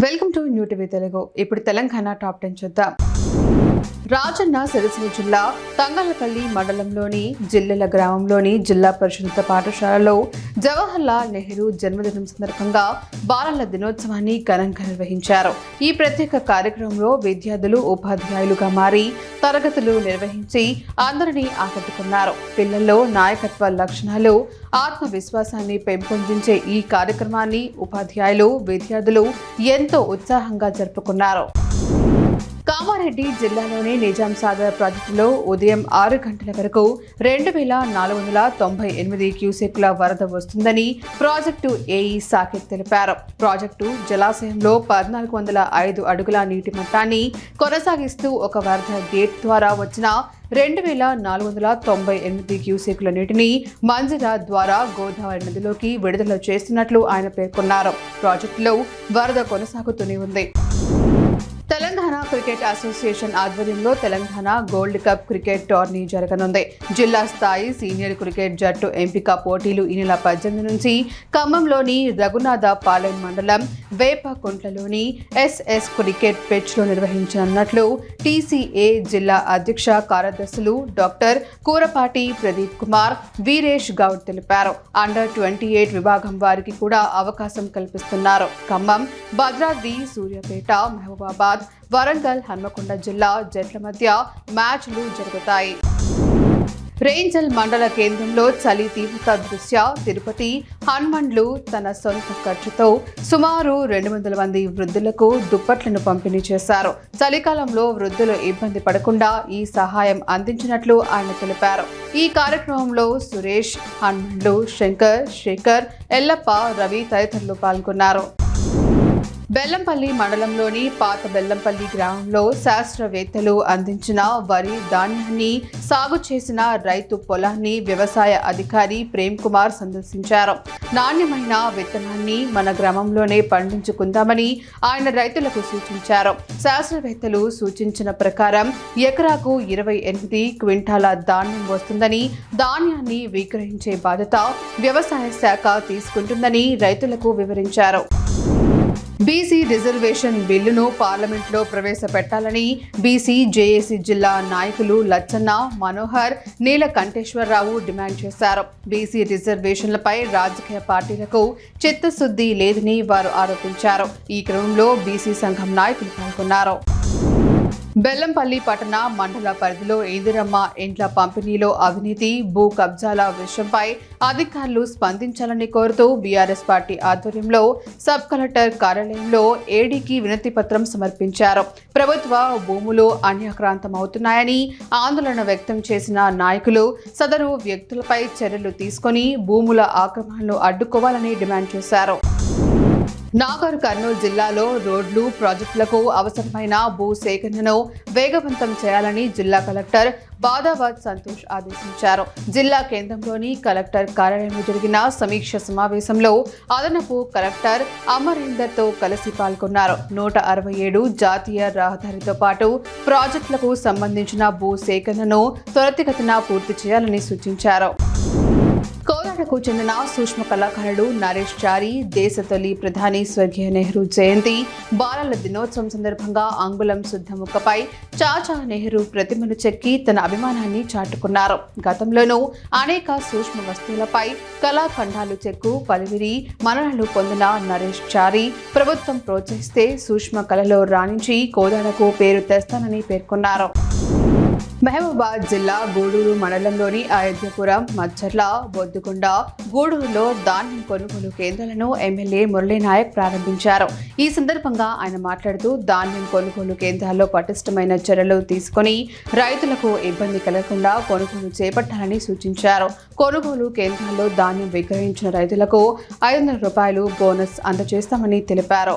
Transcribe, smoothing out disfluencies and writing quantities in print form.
Welcome to new TV Telugu. ఇప్పుడు Telangana top 10 చూద్దాం. రాజన్న సిరిసిల్ల జిల్లా తంగళ్లపల్లి మండలంలోని జిల్లెల గ్రామంలోని జిల్లా పరిషత్ పాఠశాలలో జవహర్లాల్ నెహ్రూ జన్మదినం సందర్భంగా బాలల దినోత్సవాన్ని ఘనంగా నిర్వహించారు. ఈ ప్రత్యేక కార్యక్రమంలో విద్యార్థులు ఉపాధ్యాయులుగా మారి తరగతులు నిర్వహించి అందరినీ ఆకట్టుకున్నారు. పిల్లల్లో నాయకత్వ లక్షణాలు, ఆత్మవిశ్వాసాన్ని పెంపొందించే ఈ కార్యక్రమాన్ని ఉపాధ్యాయులు, విద్యార్థులు ఎంతో ఉత్సాహంగా జరుపుకున్నారు. కామారెడ్డి జిల్లాలోని నిజాం సాగర్ ప్రాజెక్టులో ఉదయం 6 గంటల వరకు 2498 క్యూసెక్ల వరద వస్తుందని ప్రాజెక్టు ఏఈ సాకిర్ తెలిపారు. ప్రాజెక్టు జలాశయంలో 1405 అడుగుల నీటి మట్టాన్ని కొనసాగిస్తూ ఒక వరద గేట్ ద్వారా వచ్చిన 2498 క్యూసెక్ల నీటిని మంజిరా ద్వారా గోదావరి నదిలోకి విడుదల చేస్తున్నట్లు ఆయన పేర్కొన్నారు. ప్రాజెక్టులో వరద కొనసాగుతూనే ఉంది. తెలంగాణ క్రికెట్ అసోసియేషన్ ఆధ్వర్యంలో Telangana gold cup cricket tourney జరగనుంది. జిల్లా స్థాయి సీనియర్ క్రికెట్ జట్టు ఎంపిక పోటీలు ఈ నెల 18 నుంచి ఖమ్మంలోని రఘునాథపాలెం మండలం వేపకుంట్లలోని ఎస్ఎస్ క్రికెట్ పిచ్లో నిర్వహించనున్నట్లు టీసీఏ జిల్లా అధ్యక్ష కార్యదర్శులు డాక్టర్ కూరపాటి ప్రదీప్ కుమార్, వీరేష్ గౌడ్ తెలిపారు. అండర్ 28 విభాగం వారికి కూడా అవకాశం కల్పిస్తున్నారు. ఖమ్మం, భద్రాద్రి, సూర్యాపేట, మహబూబాబాద్, వరంగల్, హన్మకొండ జిల్లా జట్ల మధ్య మ్యాచ్లు జరుగుతాయి. రేంజల్ మండల కేంద్రంలో చలి తీవ్రత దృష్ట్యా తిరుపతి హన్మండ్లు తన సొంత ఖర్చుతో సుమారు 200 మంది వృద్ధులకు దుప్పట్లను పంపిణీ చేశారు. చలికాలంలో వృద్ధులు ఇబ్బంది పడకుండా ఈ సహాయం అందించినట్లు ఆయన తెలిపారు. ఈ కార్యక్రమంలో సురేష్, హన్మండ్లు, శంకర్, శేఖర్, ఎల్లప్ప, రవి తదితరులు పాల్గొన్నారు. బెల్లంపల్లి మండలంలోని పాత బెల్లంపల్లి గ్రామంలో శాస్త్రవేత్తలు అందించిన వరి ధాన్యాన్ని సాగు చేసిన రైతు పొలాన్ని వ్యవసాయ అధికారి ప్రేమ్ కుమార్ సందర్శించారు. నాణ్యమైన విత్తనాన్ని మన గ్రామంలోనే పండించుకుందామని ఆయన రైతులకు సూచించారు. శాస్త్రవేత్తలు సూచించిన ప్రకారం ఎకరాకు 28 క్వింటాల ధాన్యం వస్తుందని, ధాన్యాన్ని విక్రయించే బాధ్యత వ్యవసాయ శాఖ తీసుకుంటుందని రైతులకు వివరించారు. బీసీ రిజర్వేషన్ బిల్లును పార్లమెంట్లో ప్రవేశపెట్టాలని బీసీ జేఏసీ జిల్లా నాయకులు లచ్చన్న, మనోహర్, నీలకంఠేశ్వరరావు డిమాండ్ చేశారు. బీసీ రిజర్వేషన్లపై రాజకీయ పార్టీలకు చిత్తశుద్ధి లేదని వారు ఆరోపించారు. ఈ క్రమంలో బీసీ సంఘం నాయకులు పాల్గొన్నారు. బెల్లంపల్లి పట్టణ మండల పరిధిలో ఇందిరమ్మ ఇండ్ల పంపిణీలో అవినీతి, భూ కబ్జాల విషయంపై అధికారులు స్పందించాలని కోరుతూ బీఆర్ఎస్ పార్టీ ఆధ్వర్యంలో సబ్ కలెక్టర్ కార్యాలయంలో ఏడీకి వినతి పత్రం సమర్పించారు. ప్రభుత్వ భూములు అన్యాక్రాంతమవుతున్నాయని ఆందోళన వ్యక్తం చేసిన నాయకులు సదరు వ్యక్తులపై చర్యలు తీసుకొని భూముల ఆక్రమణలు అడ్డుకోవాలని డిమాండ్ చేశారు. నాగర్ కర్నూలు జిల్లాలో రోడ్లు, ప్రాజెక్టులకు అవసరమైన భూ సేకరణను వేగవంతం చేయాలని జిల్లా కలెక్టర్ బాదావత్ సంతోష్ ఆదేశించారు. జిల్లా కేంద్రంలోని కలెక్టర్ కార్యాలయంలో జరిగిన సమీక్ష సమావేశంలో అదనపు కలెక్టర్ అమరేందర్తో కలిసి పాల్గొన్నారు. 167 జాతీయ రహదారితో పాటు ప్రాజెక్టులకు సంబంధించిన భూ సేకరణను త్వరితగతిన పూర్తి చేయాలని సూచించారు. కోదాడకు చెందిన సూక్ష్మ కళాకారుడు నరేష్ చారి దేశ తొలి ప్రధాని స్వర్గీయ నెహ్రూ జయంతి బాలల దినోత్సవం సందర్భంగా అంగుళం శుద్ధముఖపై చాచా నెహ్రూ ప్రతిమను చెక్కి తన అభిమానాన్ని చాటుకున్నారు. గతంలోనూ అనేక సూక్ష్మ వస్తువులపై కళాఖండాలు చెక్కు పలువురి మన్ననలు పొందిన నరేష్ చారి ప్రభుత్వం ప్రోత్సహిస్తే సూక్ష్మ కళలో రాణించి కోదాడకు పేరు తెస్తానని పేర్కొన్నారు. మహబూబాబాద్ జిల్లా గూడూరు మండలంలోని అయోధ్యపురం, మచ్చర్ల, బొద్దుకొండ, గూడూరులో ధాన్యం కొనుగోలు కేంద్రాలను ఎమ్మెల్యే మురళీనాయక్ ప్రారంభించారు. ఈ సందర్భంగా ఆయన మాట్లాడుతూ ధాన్యం కొనుగోలు కేంద్రాల్లో పటిష్టమైన చర్యలు తీసుకుని రైతులకు ఇబ్బంది కలగకుండా కొనుగోలు చేపట్టాలని సూచించారు. కొనుగోలు కేంద్రాల్లో ధాన్యం విక్రయించిన రైతులకు 500 రూపాయలు బోనస్ అందజేస్తామని తెలిపారు.